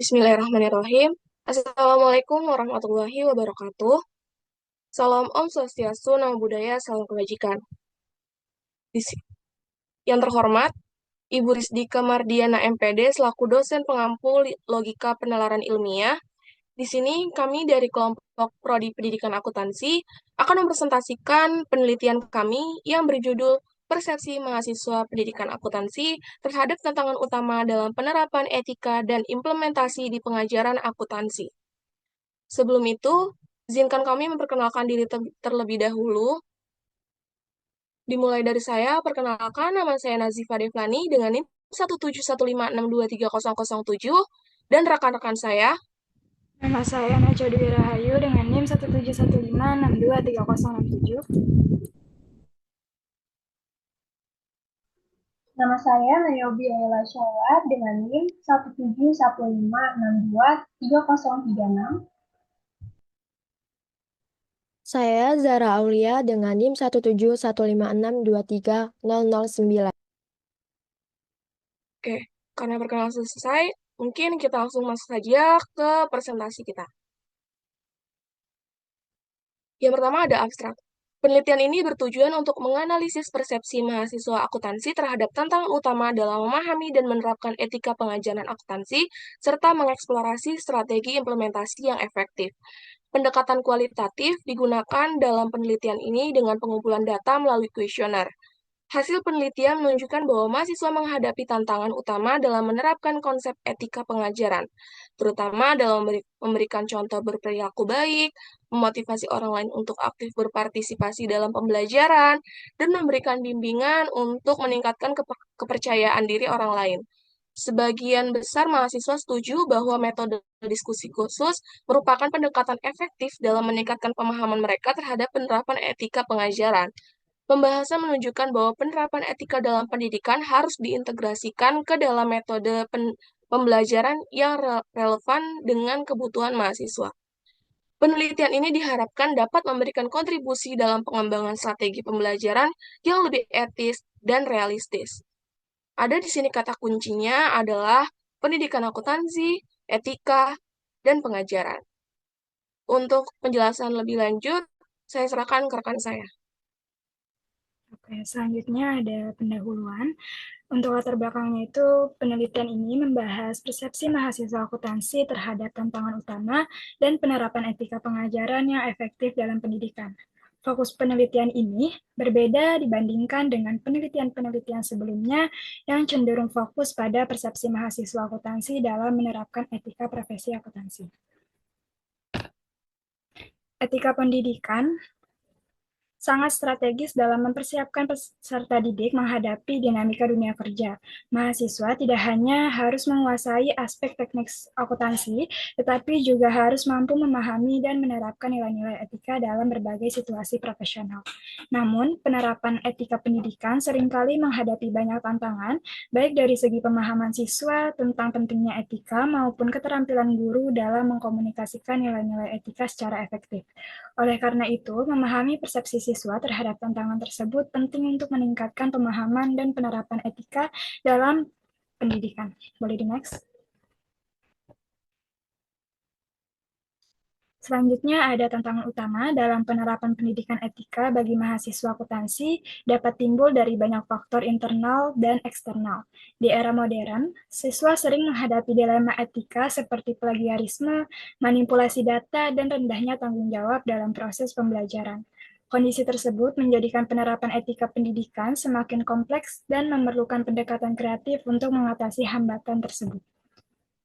Bismillahirrahmanirrahim. Assalamualaikum warahmatullahi wabarakatuh. Salam Om Swastiastu, Namo Buddhaya, Salam Kebajikan. Yang terhormat, Ibu Risdika Mardiana MPD selaku dosen pengampu logika penalaran ilmiah. Di sini kami dari kelompok Prodi Pendidikan Akuntansi akan mempresentasikan penelitian kami yang berjudul Persepsi Mahasiswa Pendidikan Akuntansi terhadap tantangan utama dalam penerapan etika dan implementasi di pengajaran akuntansi. Sebelum itu, izinkan kami memperkenalkan diri terlebih dahulu. Dimulai dari saya, perkenalkan nama saya Nazifa Devlani dengan NIM 17156230007 dan rekan-rekan saya. Nama saya Naja Dwi Rahayu dengan NIM 17156623067. Nama saya Nayobi Ayla Syawat dengan NIM 17156230036. Saya Zara Aulia dengan NIM 17156230009. Oke, karena perkenalan selesai, mungkin kita langsung masuk saja ke presentasi kita. Yang pertama ada abstrak. Penelitian ini bertujuan untuk menganalisis persepsi mahasiswa akuntansi terhadap tantangan utama dalam memahami dan menerapkan etika pengajaran akuntansi, serta mengeksplorasi strategi implementasi yang efektif. Pendekatan kualitatif digunakan dalam penelitian ini dengan pengumpulan data melalui kuesioner. Hasil penelitian menunjukkan bahwa mahasiswa menghadapi tantangan utama dalam menerapkan konsep etika pengajaran, terutama dalam memberikan contoh berperilaku baik, memotivasi orang lain untuk aktif berpartisipasi dalam pembelajaran, dan memberikan bimbingan untuk meningkatkan kepercayaan diri orang lain. Sebagian besar mahasiswa setuju bahwa metode diskusi khusus merupakan pendekatan efektif dalam meningkatkan pemahaman mereka terhadap penerapan etika pengajaran. Pembahasan menunjukkan bahwa penerapan etika dalam pendidikan harus diintegrasikan ke dalam metode pembelajaran yang relevan dengan kebutuhan mahasiswa. Penelitian ini diharapkan dapat memberikan kontribusi dalam pengembangan strategi pembelajaran yang lebih etis dan realistis. Ada di sini kata kuncinya adalah pendidikan akuntansi, etika, dan pengajaran. Untuk penjelasan lebih lanjut, saya serahkan ke rekan saya. Oke, selanjutnya ada pendahuluan. Untuk latar belakangnya itu, penelitian ini membahas persepsi mahasiswa akuntansi terhadap tantangan utama dan penerapan etika pengajaran yang efektif dalam pendidikan. Fokus penelitian ini berbeda dibandingkan dengan penelitian-penelitian sebelumnya yang cenderung fokus pada persepsi mahasiswa akuntansi dalam menerapkan etika profesi akuntansi. Etika pendidikan sangat strategis dalam mempersiapkan peserta didik menghadapi dinamika dunia kerja. Mahasiswa tidak hanya harus menguasai aspek teknik akuntansi, tetapi juga harus mampu memahami dan menerapkan nilai-nilai etika dalam berbagai situasi profesional. Namun, penerapan etika pendidikan seringkali menghadapi banyak tantangan, baik dari segi pemahaman siswa tentang pentingnya etika maupun keterampilan guru dalam mengkomunikasikan nilai-nilai etika secara efektif. Oleh karena itu, memahami persepsi siswa terhadap tantangan tersebut penting untuk meningkatkan pemahaman dan penerapan etika dalam pendidikan. Boleh di next? Selanjutnya ada tantangan utama dalam penerapan pendidikan etika bagi mahasiswa akuntansi dapat timbul dari banyak faktor internal dan eksternal. Di era modern, siswa sering menghadapi dilema etika seperti plagiarisme, manipulasi data, dan rendahnya tanggung jawab dalam proses pembelajaran. Kondisi tersebut menjadikan penerapan etika pendidikan semakin kompleks dan memerlukan pendekatan kreatif untuk mengatasi hambatan tersebut.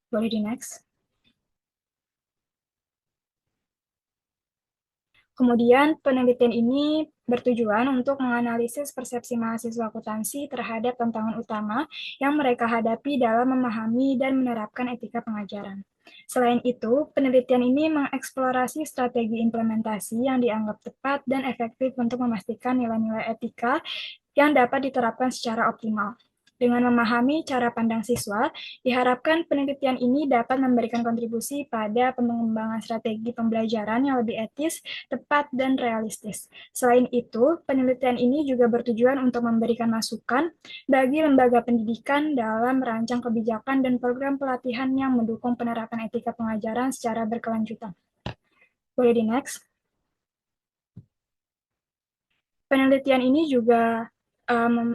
Boleh di next? Kemudian, penelitian ini bertujuan untuk menganalisis persepsi mahasiswa akuntansi terhadap tantangan utama yang mereka hadapi dalam memahami dan menerapkan etika pengajaran. Selain itu, penelitian ini mengeksplorasi strategi implementasi yang dianggap tepat dan efektif untuk memastikan nilai-nilai etika yang dapat diterapkan secara optimal. Dengan memahami cara pandang siswa, diharapkan penelitian ini dapat memberikan kontribusi pada pengembangan strategi pembelajaran yang lebih etis, tepat, dan realistis. Selain itu, penelitian ini juga bertujuan untuk memberikan masukan bagi lembaga pendidikan dalam merancang kebijakan dan program pelatihan yang mendukung penerapan etika pengajaran secara berkelanjutan. Boleh di next? Penelitian ini juga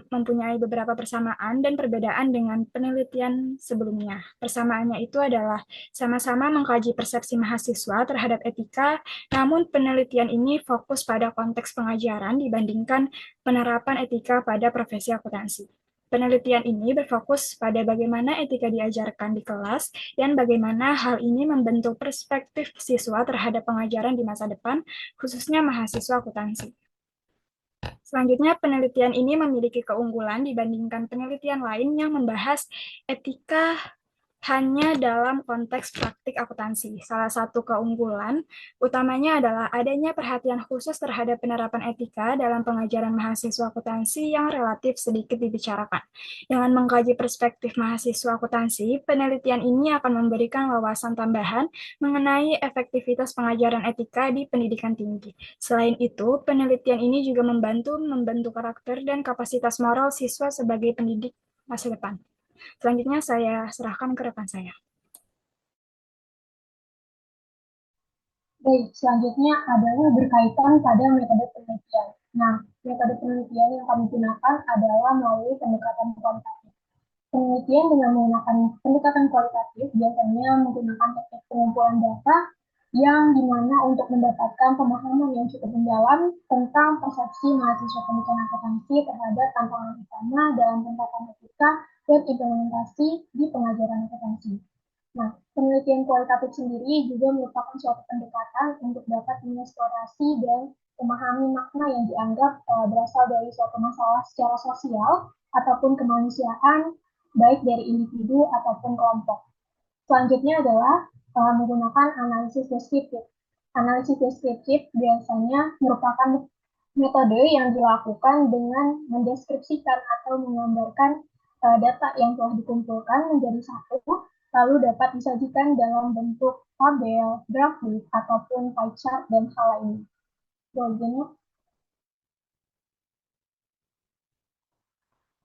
mempunyai beberapa persamaan dan perbedaan dengan penelitian sebelumnya. Persamaannya itu adalah sama-sama mengkaji persepsi mahasiswa terhadap etika, namun penelitian ini fokus pada konteks pengajaran dibandingkan penerapan etika pada profesi akuntansi. Penelitian ini berfokus pada bagaimana etika diajarkan di kelas dan bagaimana hal ini membentuk perspektif siswa terhadap pengajaran di masa depan, khususnya mahasiswa akuntansi. Selanjutnya, penelitian ini memiliki keunggulan dibandingkan penelitian lain yang membahas etika hanya dalam konteks praktik akuntansi. Salah satu keunggulan utamanya adalah adanya perhatian khusus terhadap penerapan etika dalam pengajaran mahasiswa akuntansi yang relatif sedikit dibicarakan. Dengan mengkaji perspektif mahasiswa akuntansi, penelitian ini akan memberikan wawasan tambahan mengenai efektivitas pengajaran etika di pendidikan tinggi. Selain itu, penelitian ini juga membantu membentuk karakter dan kapasitas moral siswa sebagai pendidik masa depan. Selanjutnya saya serahkan ke rekan saya. Baik, selanjutnya adalah berkaitan pada metode penelitian. Nah, metode penelitian yang kami gunakan adalah melalui pendekatan kualitatif. Penelitian dengan menggunakan pendekatan kualitatif biasanya menggunakan teknik pengumpulan data yang dimana untuk mendapatkan pemahaman yang cukup mendalam tentang persepsi mahasiswa pendidikan akuntansi terhadap tantangan utama dalam penerapan etika dan implementasi di pengajaran akuntansi. Nah, penelitian kualitatif sendiri juga merupakan suatu pendekatan untuk dapat mengeksplorasi dan memahami makna yang dianggap berasal dari suatu masalah secara sosial ataupun kemanusiaan, baik dari individu ataupun kelompok. Selanjutnya adalah menggunakan analisis deskriptif. Analisis deskriptif biasanya merupakan metode yang dilakukan dengan mendeskripsikan atau menggambarkan data yang telah dikumpulkan menjadi satu, lalu dapat disajikan dalam bentuk tabel, grafik, ataupun pie chart, dan hal lainnya.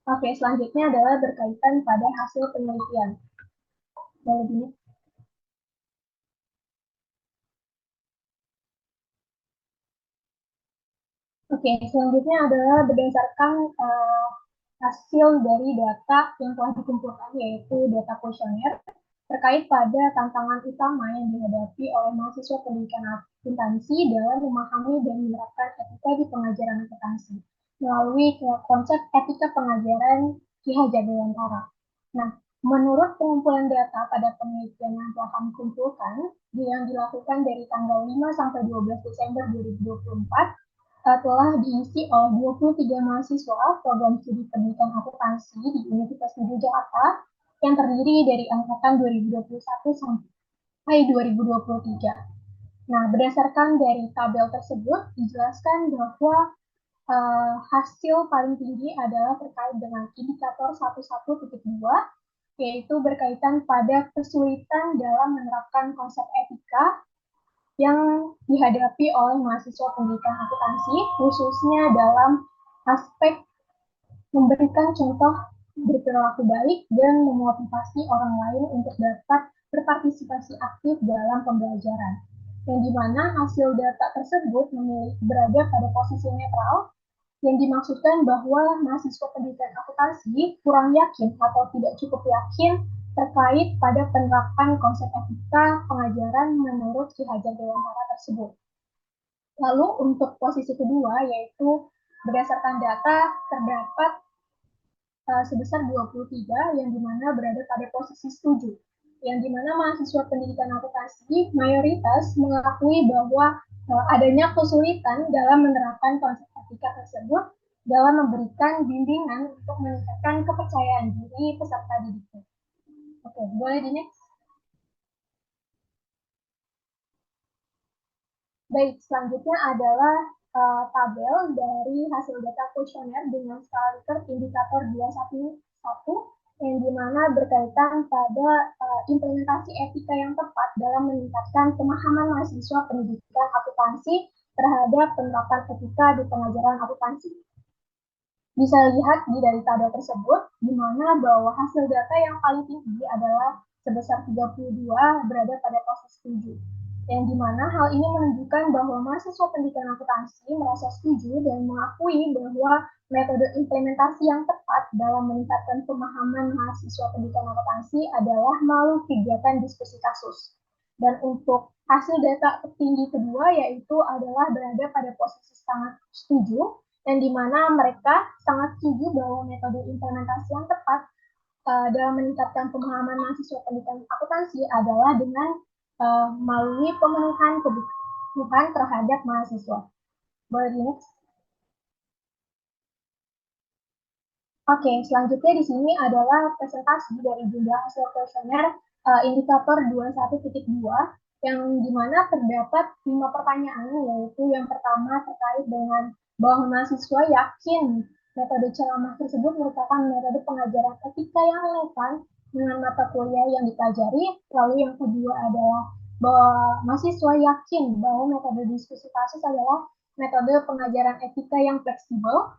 Oke, selanjutnya adalah berkaitan pada hasil penelitian. Oke, selanjutnya adalah berdasarkan hasil dari data yang telah dikumpulkan, yaitu data kuesioner terkait pada tantangan utama yang dihadapi oleh mahasiswa pendidikan akuntansi dalam memahami dan menerapkan etika di pengajaran akuntansi melalui konsep etika pengajaran Ki Hajar Dewantara. Nah, menurut pengumpulan data pada penelitian yang telah kami kumpulkan, yang dilakukan dari tanggal 5 sampai 12 Desember 2024, telah diisi oleh 23 mahasiswa program studi pendidikan akuntansi di Universitas Negeri Jakarta yang terdiri dari angkatan 2021 sampai 2023. Nah, berdasarkan dari tabel tersebut, dijelaskan bahwa hasil paling tinggi adalah terkait dengan indikator 11.2, yaitu berkaitan pada kesulitan dalam menerapkan konsep etika yang dihadapi oleh mahasiswa pendidikan akuntansi, khususnya dalam aspek memberikan contoh berperilaku baik dan memotivasi orang lain untuk dapat berpartisipasi aktif dalam pembelajaran. Yang dimana hasil data tersebut berada pada posisi netral, yang dimaksudkan bahwa mahasiswa pendidikan akuntansi kurang yakin atau tidak cukup yakin terkait pada penerapan konsep etika pengajaran menurut Ki Hajar Dewantara tersebut. Lalu untuk posisi kedua, yaitu berdasarkan data terdapat sebesar 23 yang dimana berada pada posisi setuju. Yang dimana mahasiswa pendidikan akuntansi mayoritas mengakui bahwa adanya kesulitan dalam menerapkan konsep etika tersebut dalam memberikan bimbingan untuk meningkatkan kepercayaan diri peserta didiknya. Oke, boleh di next? Baik, selanjutnya adalah tabel dari hasil data kuesioner dengan skala Likert indikator 21 satu, yang dimana berkaitan pada implementasi etika yang tepat dalam meningkatkan pemahaman mahasiswa pendidikan akuntansi terhadap penerapan etika di pengajaran akuntansi. Bisa lihat dari tabel tersebut, di mana bahwa hasil data yang paling tinggi adalah sebesar 32 berada pada posisi 7. Yang dimana hal ini menunjukkan bahwa mahasiswa pendidikan akuntansi merasa setuju dan mengakui bahwa metode implementasi yang tepat dalam meningkatkan pemahaman mahasiswa pendidikan akuntansi adalah melalui kegiatan diskusi kasus. Dan untuk hasil data tertinggi kedua yaitu adalah berada pada posisi sangat setuju, yang dimana mereka sangat setuju bahwa metode implementasi yang tepat dalam meningkatkan pemahaman mahasiswa pendidikan akuntansi adalah dengan melalui pemenuhan kebutuhan terhadap mahasiswa. Boleh di next? Oke, selanjutnya di sini adalah presentasi dari jumlah hasil kuesioner indikator 21.2 yang dimana terdapat 5 pertanyaan, yaitu yang pertama terkait dengan bahwa mahasiswa yakin metode ceramah tersebut merupakan metode pengajaran etika yang relevan dengan mata kuliah yang dipelajari. Lalu yang kedua adalah bahwa mahasiswa yakin bahwa metode diskusi kasus adalah metode pengajaran etika yang fleksibel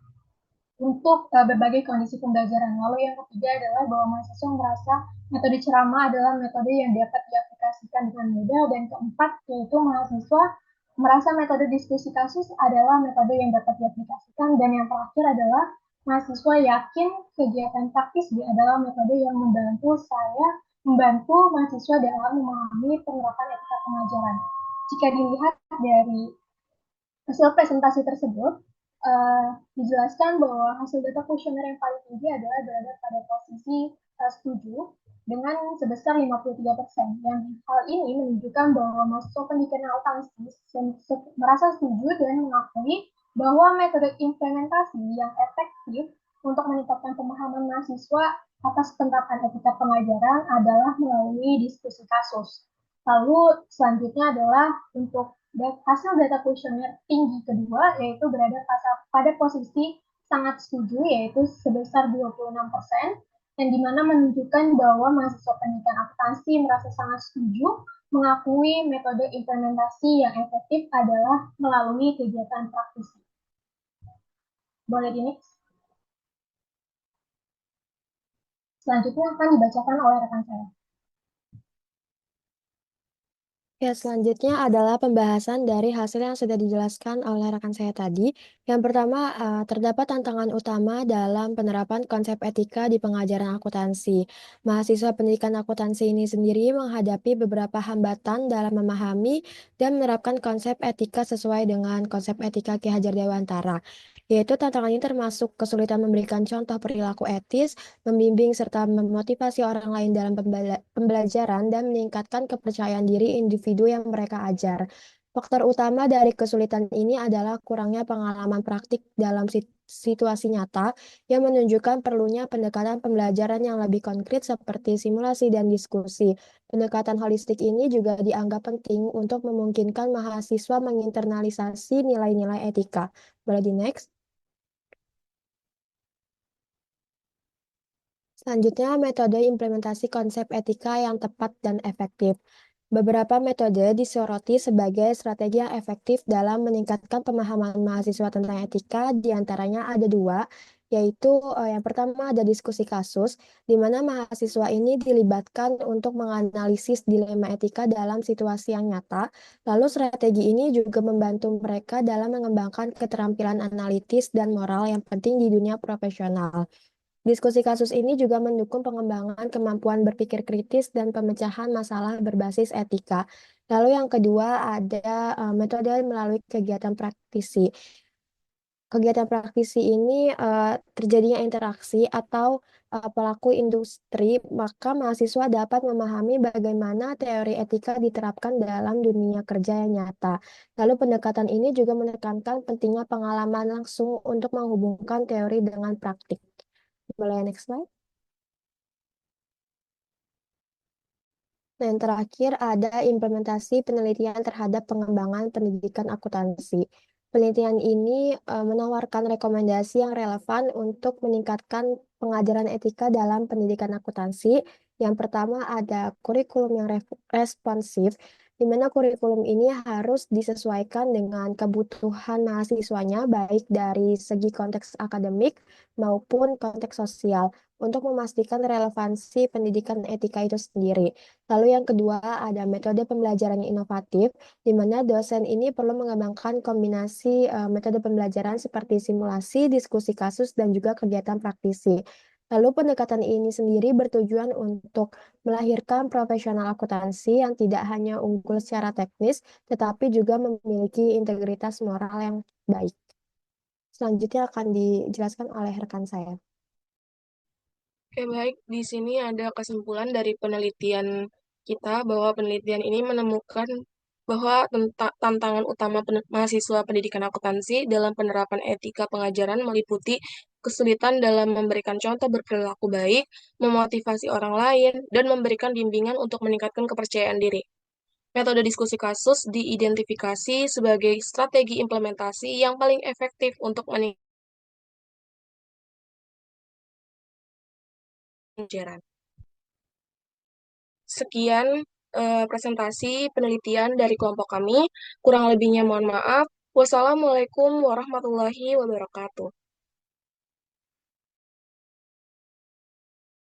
untuk berbagai kondisi pembelajaran. Lalu yang ketiga adalah bahwa mahasiswa merasa metode ceramah adalah metode yang dapat diaplikasikan dengan mudah. Dan keempat, yaitu mahasiswa merasa metode diskusi kasus adalah metode yang dapat diaplikasikan. Dan yang terakhir adalah mahasiswa yakin kegiatan praktis adalah metode yang membantu mahasiswa dalam memahami penerapan etika pengajaran. Jika dilihat dari hasil presentasi tersebut, dijelaskan bahwa hasil data kuesioner yang paling tinggi adalah berada pada posisi setuju dengan sebesar 53%. Yang hal ini menunjukkan bahwa mahasiswa pendidikan akuntansi merasa setuju dan mengakui bahwa metode implementasi yang efektif untuk meningkatkan pemahaman mahasiswa atas penerapan etika pengajaran adalah melalui diskusi kasus. Lalu selanjutnya adalah untuk hasil data kuesioner tinggi kedua, yaitu berada pada posisi sangat setuju, yaitu sebesar 26%, yang dimana menunjukkan bahwa mahasiswa pendidikan akuntansi merasa sangat setuju mengakui metode implementasi yang efektif adalah melalui kegiatan praktisi. Boleh di next? Selanjutnya akan dibacakan oleh rekan saya. Ya, selanjutnya adalah pembahasan dari hasil yang sudah dijelaskan oleh rekan saya tadi. Yang pertama, terdapat tantangan utama dalam penerapan konsep etika di pengajaran akuntansi. Mahasiswa pendidikan akuntansi ini sendiri menghadapi beberapa hambatan dalam memahami dan menerapkan konsep etika sesuai dengan konsep etika Ki Hajar Dewantara. Yaitu tantangan ini termasuk kesulitan memberikan contoh perilaku etis, membimbing serta memotivasi orang lain dalam pembelajaran dan meningkatkan kepercayaan diri individu yang mereka ajar. Faktor utama dari kesulitan ini adalah kurangnya pengalaman praktik dalam situasi nyata yang menunjukkan perlunya pendekatan pembelajaran yang lebih konkret seperti simulasi dan diskusi. Pendekatan holistik ini juga dianggap penting untuk memungkinkan mahasiswa menginternalisasi nilai-nilai etika. Boleh di next? Selanjutnya, metode implementasi konsep etika yang tepat dan efektif. Beberapa metode disoroti sebagai strategi yang efektif dalam meningkatkan pemahaman mahasiswa tentang etika, diantaranya ada dua, yaitu yang pertama ada diskusi kasus, di mana mahasiswa ini dilibatkan untuk menganalisis dilema etika dalam situasi yang nyata, lalu strategi ini juga membantu mereka dalam mengembangkan keterampilan analitis dan moral yang penting di dunia profesional. Diskusi kasus ini juga mendukung pengembangan kemampuan berpikir kritis dan pemecahan masalah berbasis etika. Lalu yang kedua ada metode melalui kegiatan praktisi. Kegiatan praktisi ini terjadinya interaksi atau pelaku industri, maka mahasiswa dapat memahami bagaimana teori etika diterapkan dalam dunia kerja yang nyata. Lalu pendekatan ini juga menekankan pentingnya pengalaman langsung untuk menghubungkan teori dengan praktik. Boleh next slide? Nah, yang terakhir ada implementasi penelitian terhadap pengembangan pendidikan akuntansi. Penelitian ini menawarkan rekomendasi yang relevan untuk meningkatkan pengajaran etika dalam pendidikan akuntansi. Yang pertama ada kurikulum yang responsif, di mana kurikulum ini harus disesuaikan dengan kebutuhan mahasiswanya, baik dari segi konteks akademik maupun konteks sosial, untuk memastikan relevansi pendidikan etika itu sendiri. Lalu yang kedua ada metode pembelajaran yang inovatif, di mana dosen ini perlu mengembangkan kombinasi metode pembelajaran seperti simulasi, diskusi kasus, dan juga kegiatan praktisi. Lalu pendekatan ini sendiri bertujuan untuk melahirkan profesional akuntansi yang tidak hanya unggul secara teknis, tetapi juga memiliki integritas moral yang baik. Selanjutnya akan dijelaskan oleh rekan saya. Oke, baik. Di sini ada kesimpulan dari penelitian kita bahwa penelitian ini menemukan bahwa tantangan utama mahasiswa pendidikan akuntansi dalam penerapan etika pengajaran meliputi kesulitan dalam memberikan contoh berperilaku baik, memotivasi orang lain, dan memberikan bimbingan untuk meningkatkan kepercayaan diri. Metode diskusi kasus diidentifikasi sebagai strategi implementasi yang paling efektif untuk meningkatkan pelajaran. Sekian presentasi penelitian dari kelompok kami. Kurang lebihnya mohon maaf. Wassalamualaikum warahmatullahi wabarakatuh.